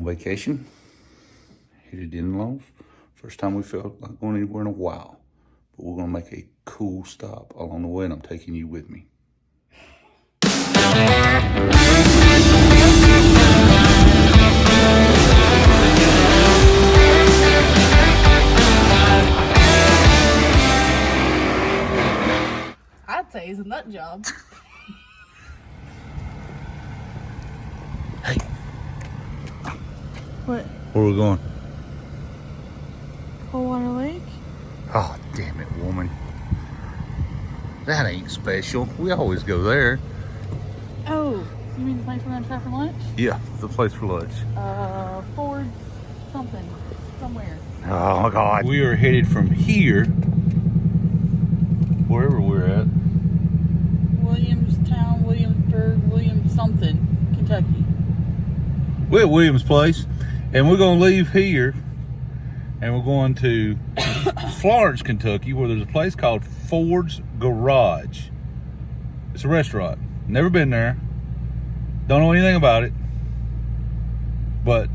vacation. Headed in-laws. First time we felt like going anywhere in a while. But we're gonna make a cool stop along the way, and I'm taking you with me. I'd say it's a nut job. Hey. What? Where are we going? Coldwater Lake? Oh, damn it, woman. That ain't special. We always go there. Oh, you mean the place we're gonna try for lunch? Yeah, the place for lunch. Ford something, somewhere. Oh my God. We are headed from here, wherever we're at. Williamstown, Williamsburg, Williams something, Kentucky. We're at Williams Place, and we're gonna leave here, and we're going to Florence, Kentucky, where there's a place called Ford's Garage. It's a restaurant. Never been there. Don't know anything about it. But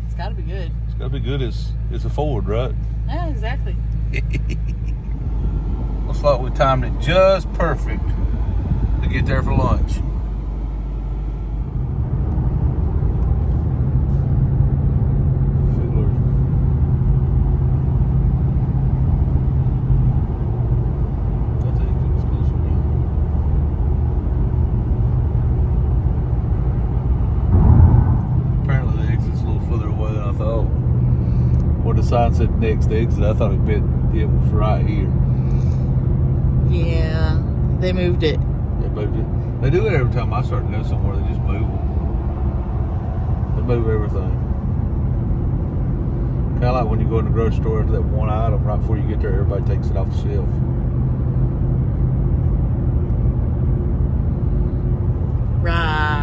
It's gotta be good. it's gotta be good as a Ford, right? Yeah, exactly. Looks like we timed it just perfect to get there for lunch. Apparently the exit's a little further away than I thought. What the sign said next exit, I thought it was right here. Yeah, they moved it. They moved it. They do it every time I start to go somewhere. They just move them. They move everything. Kind of like when you go in the grocery store after that one item, right before you get there, everybody takes it off the shelf. Right.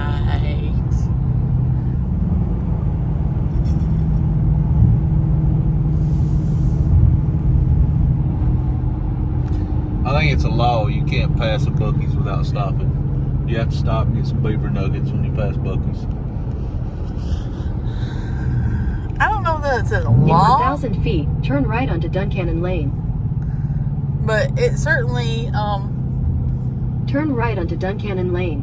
I think it's a law. You can't pass a Buc-ee's without stopping. You have to stop and get some beaver nuggets when you pass Buc-ee's. I don't know that it's a In law, 1,000 feet, turn right onto Duncannon Lane. but it certainly, Turn right onto Duncannon Lane.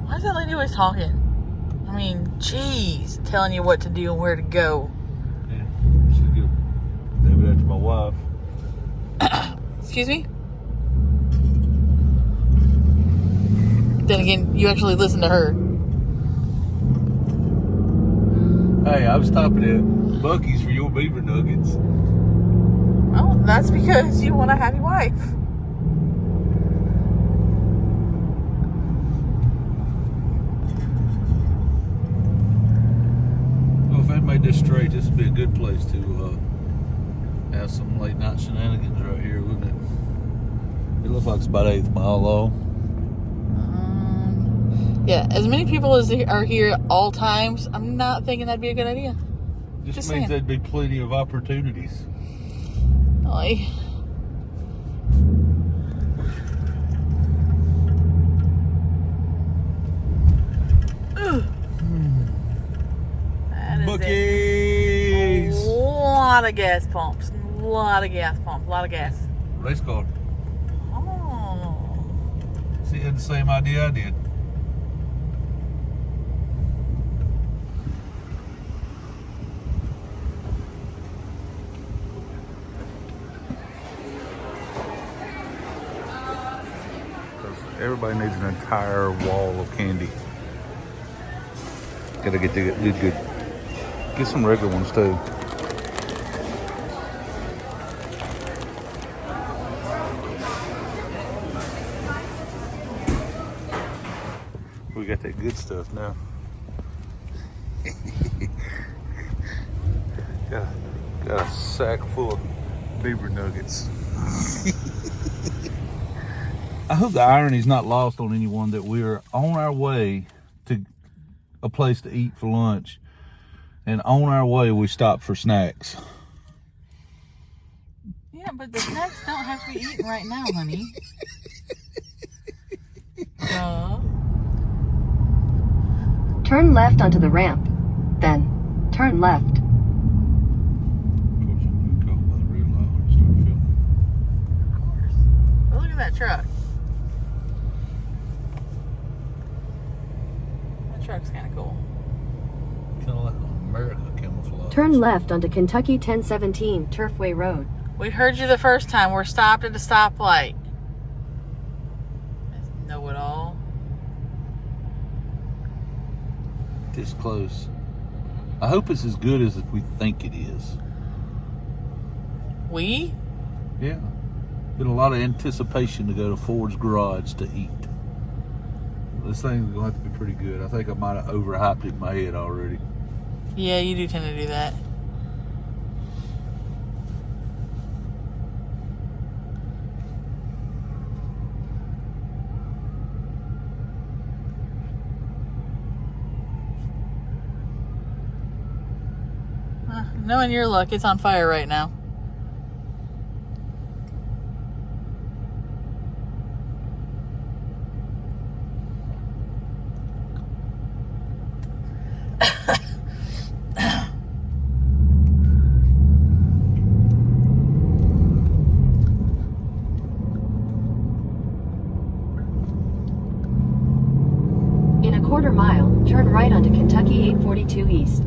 why is that lady always talking? I mean, geez, telling you what to do and where to go. Yeah, she's good. Maybe that's my wife. Excuse me? Then again, you actually listen to her. Hey, I was stopping at Buc-ee's for your beaver nuggets. Oh, that's because you want a happy wife. Well, if they made this straight, this would be a good place to have some late night shenanigans right here, wouldn't it? It looks like it's about 1/8 mile long. Yeah, as many people as are here at all times, I'm not thinking that'd be a good idea. Just Just means saying. there'd be plenty of opportunities. Like, that is Buc-ee's! a lot of gas pumps. A lot of gas pumps. A lot of gas. Race car. Oh. See, you had the same idea I did. Everybody needs an entire wall of candy. Gotta get the good. Get some regular ones too. We got that good stuff now. got a sack full of beaver nuggets. I hope the irony's not lost on anyone that we're on our way to a place to eat for lunch, and on our way we stop for snacks. Yeah, but the snacks don't have to be eaten right now, honey. Turn left onto the ramp. then turn left. Of course, I'm gonna go by the red light when I start filming. Of course. But look at that truck. That truck's kind of cool. Kind of like an America camouflage. Turn left onto Kentucky 1017 Turfway Road. We heard you the first time. We're stopped at a stoplight. Know-it-all. This close. I hope it's as good as we think it is. We? Yeah. Been a lot of anticipation to go to Ford's Garage to eat. This thing's going to have to be pretty good. I think I might have overhyped it in my head already. Yeah, you do tend to do that. Knowing your luck, it's on fire right now. In a quarter mile, turn right onto Kentucky 842 East.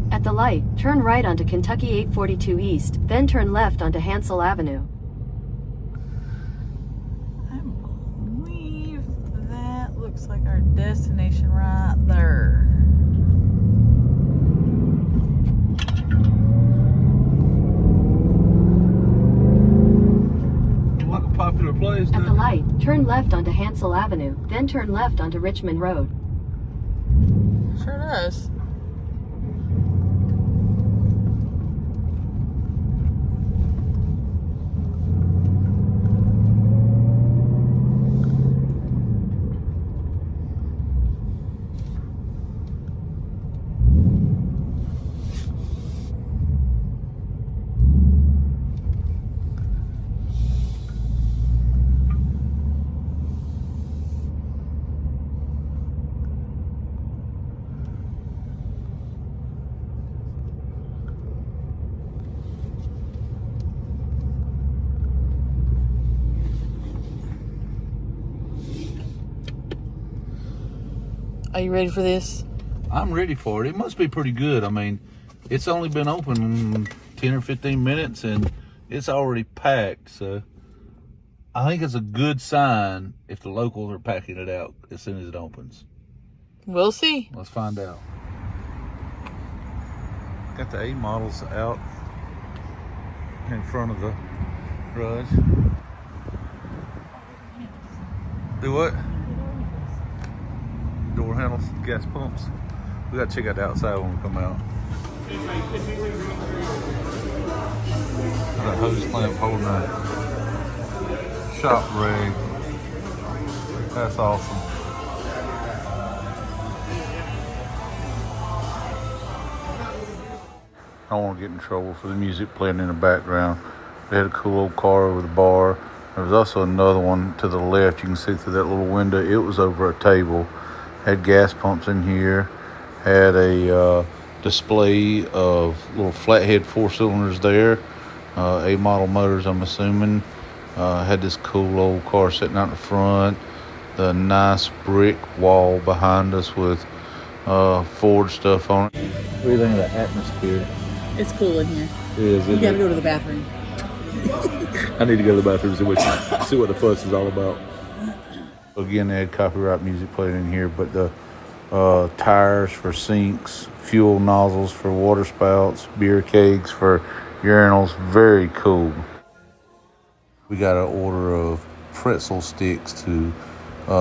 At the light, turn right onto Kentucky 842 East, then turn left onto Hansel Avenue. I believe that looks like our destination right there. Like a popular place. At the light, turn left onto Hansel Avenue, then turn left onto Richmond Road. Sure does. Are you ready for this? I'm ready for it. It must be pretty good. I mean, it's only been open 10 or 15 minutes and it's already packed. So I think it's a good sign if the locals are packing it out as soon as it opens. We'll see. Let's find out. Got the A models out in front of the garage. Do what? Door handles, gas pumps. We gotta check out the outside when we come out. Got a hose clamp holding a shop rig. That's awesome. I don't want to get in trouble for the music playing in the background. They had a cool old car over the bar. There was also another one to the left. You can see through that little window. It was over a table. Had gas pumps in here. Had a display of little flathead 4-cylinders there. A model motors, I'm assuming. Had this cool old car sitting out in the front. The nice brick wall behind us with Ford stuff on it. What do you think of the atmosphere? It's cool in here. It is, You gotta go to the bathroom. I need to go to the bathroom and see what the fuss is all about. Again, they had copyright music playing in here, but the tires for sinks, fuel nozzles for water spouts, beer kegs for urinals, very cool. We got an order of pretzel sticks to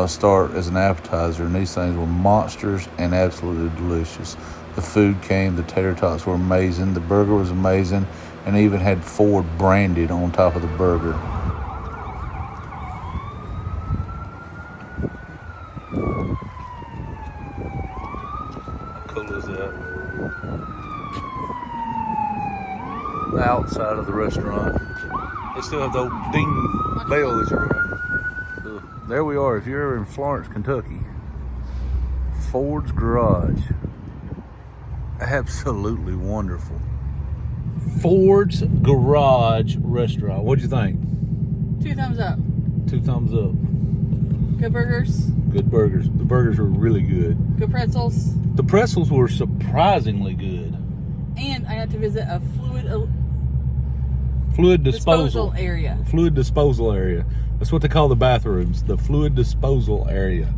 start as an appetizer, and these things were monsters and absolutely delicious. The food came, the tater tots were amazing, the burger was amazing, and even had Ford branded on top of the burger. How cool is that? The outside of the restaurant. They still have the old ding bell that you remember. there we are. If you're ever in Florence, Kentucky, Ford's Garage. Absolutely wonderful. Ford's Garage Restaurant. What'd you think? 2 thumbs up. 2 thumbs up. Good burgers. Good burgers. The burgers were really good. Good pretzels. The pretzels were surprisingly good. And I got to visit a Fluid disposal area. Fluid disposal area. That's what they call the bathrooms. The fluid disposal area.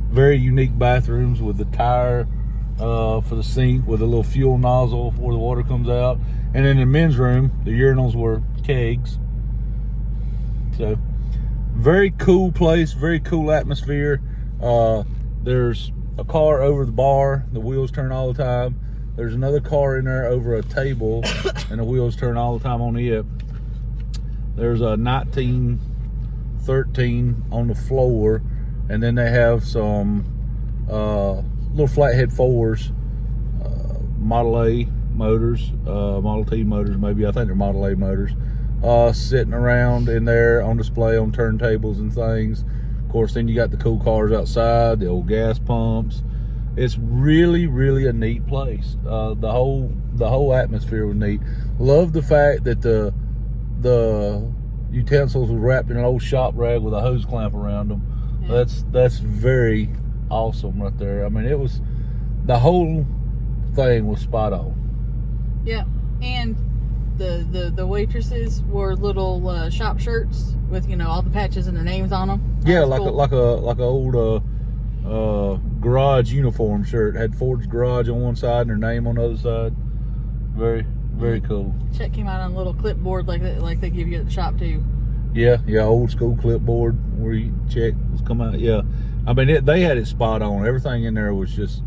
Very unique bathrooms with the tire for the sink with a little fuel nozzle where the water comes out. And in the men's room, the urinals were kegs. So, very cool place, very cool atmosphere. There's a car over the bar. The wheels turn all the time. There's another car in there over a table, and the wheels turn all the time on it. There's a 1913 on the floor, and then they have some little flathead 4s, Model A motors, Model T motors maybe. I think they're Model A motors, sitting around in there on display on turntables and things. Of course, then you got the cool cars outside, the old gas pumps. It's really, really a neat place. The whole atmosphere was neat. Love the fact that the utensils were wrapped in an old shop rag with a hose clamp around them. Yeah. That's very awesome right there. I mean, it was, the whole thing was spot on. Yeah, and the waitresses wore little shop shirts with all the patches and their names on them. Yeah, like a old garage uniform shirt. Had Ford's Garage on one side and their name on the other side. Very, very cool. Check came out on a little clipboard like they give you at the shop too. Yeah, old school clipboard where you check was come out. Yeah, I mean they had it spot on. Everything in there was just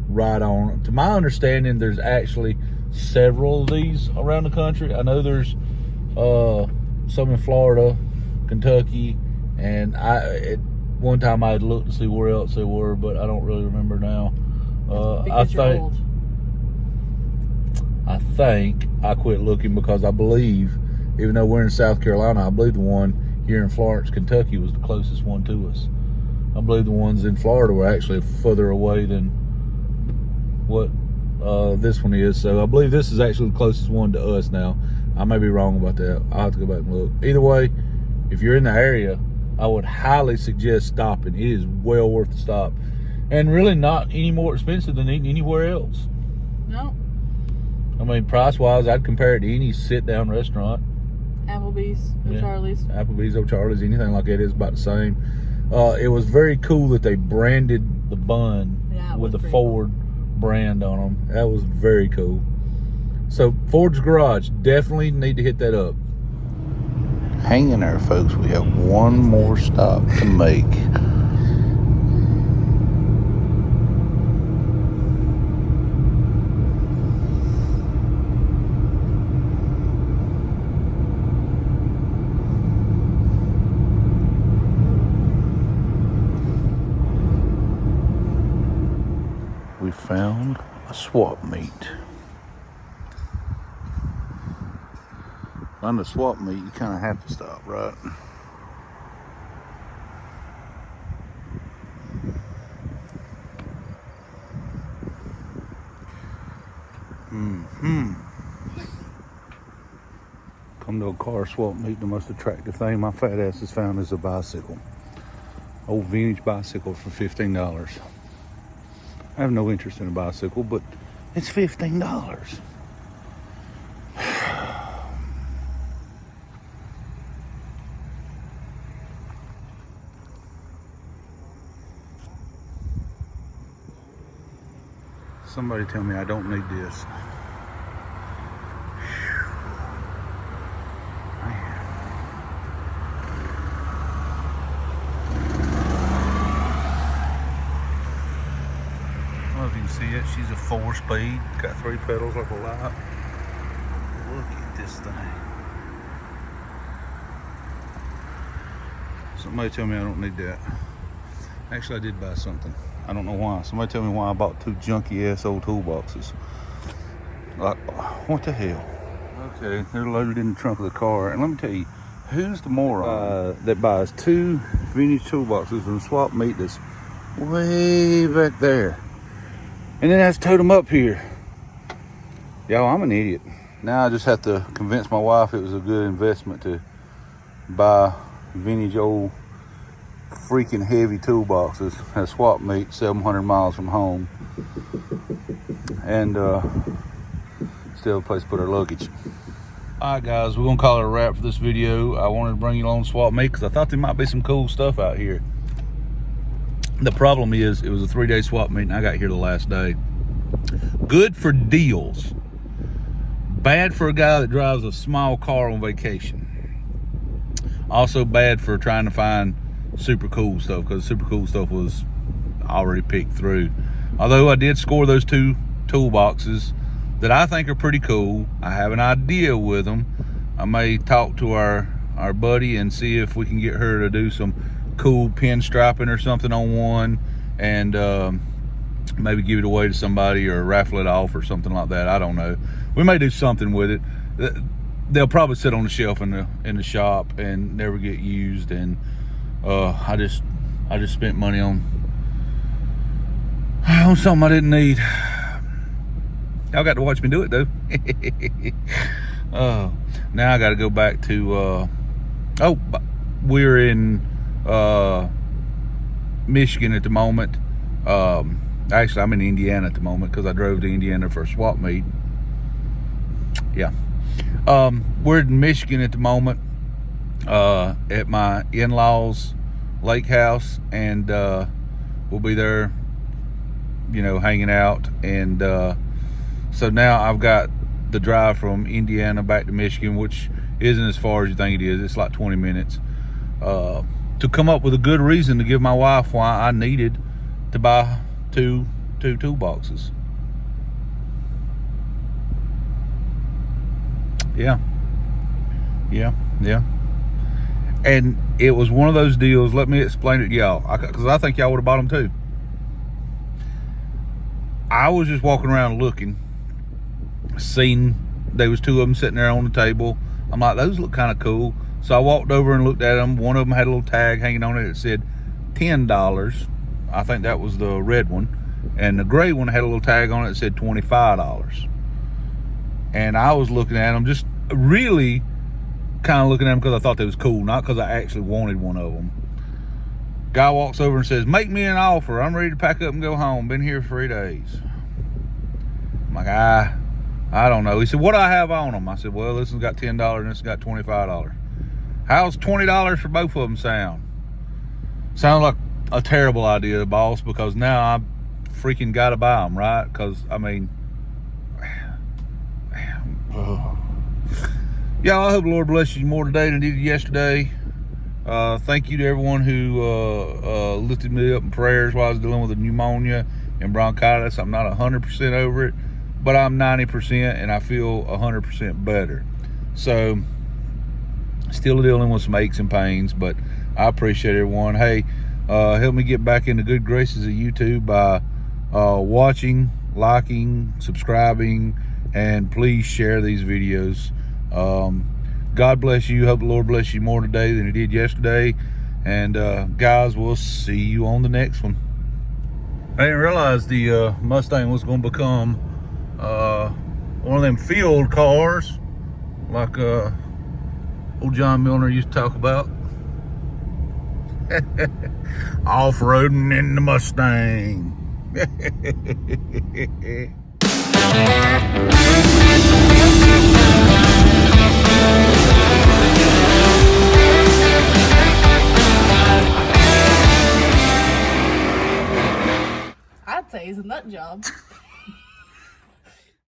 right on. To my understanding, there's actually several of these around the country. I know there's some in Florida, Kentucky, and one time I had looked to see where else they were, but I don't really remember now. I think I quit looking because I believe, even though we're in South Carolina, I believe the one here in Florence, Kentucky was the closest one to us. I believe the ones in Florida were actually further away than what this one is. So I believe this is actually the closest one to us now. I may be wrong about that. I'll have to go back and look. Either way, if you're in the area, I would highly suggest stopping. It is well worth the stop. And really not any more expensive than eating anywhere else. No. I mean, price-wise, I'd compare it to any sit-down restaurant. Applebee's, O'Charlie's. Applebee's, O'Charlie's, anything like that is about the same. It was very cool that they branded the bun with the Ford brand on them. That was very cool. So, Ford's Garage, definitely need to hit that up. Hang in there, folks. We have one more stop to make. We found a swap meet. On the swap meet, you kind of have to stop, right? Come to a car swap meet, the most attractive thing my fat ass has found is a bicycle. Old vintage bicycle for $15. I have no interest in a bicycle, but it's $15. Somebody tell me I don't need this. I don't know if you can see it. She's a 4-speed. Got 3 pedals like a light. Look at this thing. Somebody tell me I don't need that. Actually, I did buy something. I don't know why. Somebody tell me why I bought 2 junky ass old toolboxes. Like, what the hell? Okay, they're loaded in the trunk of the car. And let me tell you, Who's the moron that buys 2 vintage toolboxes and swap meet that's way back there, and then has to tote them up here? Y'all, I'm an idiot. Now I just have to convince my wife it was a good investment to buy vintage old freaking heavy toolboxes at swap meet 700 miles from home, and still a place to put our luggage. Alright guys, we're gonna call it a wrap for this video. I wanted to bring you along swap meet because I thought there might be some cool stuff out here. The problem is it was a 3-day swap meet and I got here the last day. Good for deals, bad for a guy that drives a small car on vacation. Also bad for trying to find super cool stuff, because super cool stuff was already picked through. Although I did score those 2 toolboxes that I think are pretty cool. I have an idea with them. I may talk to our buddy and see if we can get her to do some cool pinstriping or something on one, and maybe give it away to somebody or raffle it off or something like that. I don't know. We may do something with it. They'll probably sit on the shelf in the shop and never get used, and I just spent money on something I didn't need. Y'all got to watch me do it though. Now I got to go back to we're in Michigan at the moment. Actually, I'm in Indiana at the moment because I drove to Indiana for a swap meet. Yeah. We're in Michigan at the moment, at my in-laws' lake house, and we'll be there, you know, hanging out. And so now I've got the drive from Indiana back to Michigan, which isn't as far as you think it is. It's like 20 minutes, to come up with a good reason to give my wife why I needed to buy two toolboxes. Yeah. And it was one of those deals. Let me explain it to y'all, because I think y'all would have bought them too. I was just walking around looking, seen there was 2 of them sitting there on the table. I'm like, those look kind of cool. So I walked over and looked at them. One of them had a little tag hanging on it that said $10. I think that was the red one. And the gray one had a little tag on it that said $25. And I was looking at them, just really kind of looking at them because I thought they was cool, not because I actually wanted one of them. Guy walks over and says, "Make me an offer. I'm ready to pack up and go home. Been here 3 days." I'm like, I don't know. He said, "What do I have on them?" I said, "Well, this one's got $10 and this has got $25. How's $20 for both of them sound?" Sounds like a terrible idea, boss, because now I freaking got to buy them, right? Because, I mean, yeah, I hope the Lord bless you more today than He did yesterday. Thank you to everyone who lifted me up in prayers while I was dealing with a pneumonia and bronchitis. I'm not 100% over it, but I'm 90%, and I feel 100% better. So, still dealing with some aches and pains, but I appreciate everyone. Hey, help me get back in the good graces of YouTube by watching, liking, subscribing, and please share these videos. God bless you. Hope the Lord bless you more today than He did yesterday. And guys, we'll see you on the next one. I didn't realize the Mustang was going to become one of them field cars like old John Milner used to talk about. Off-roading in the Mustang. I'd say he's a nut job.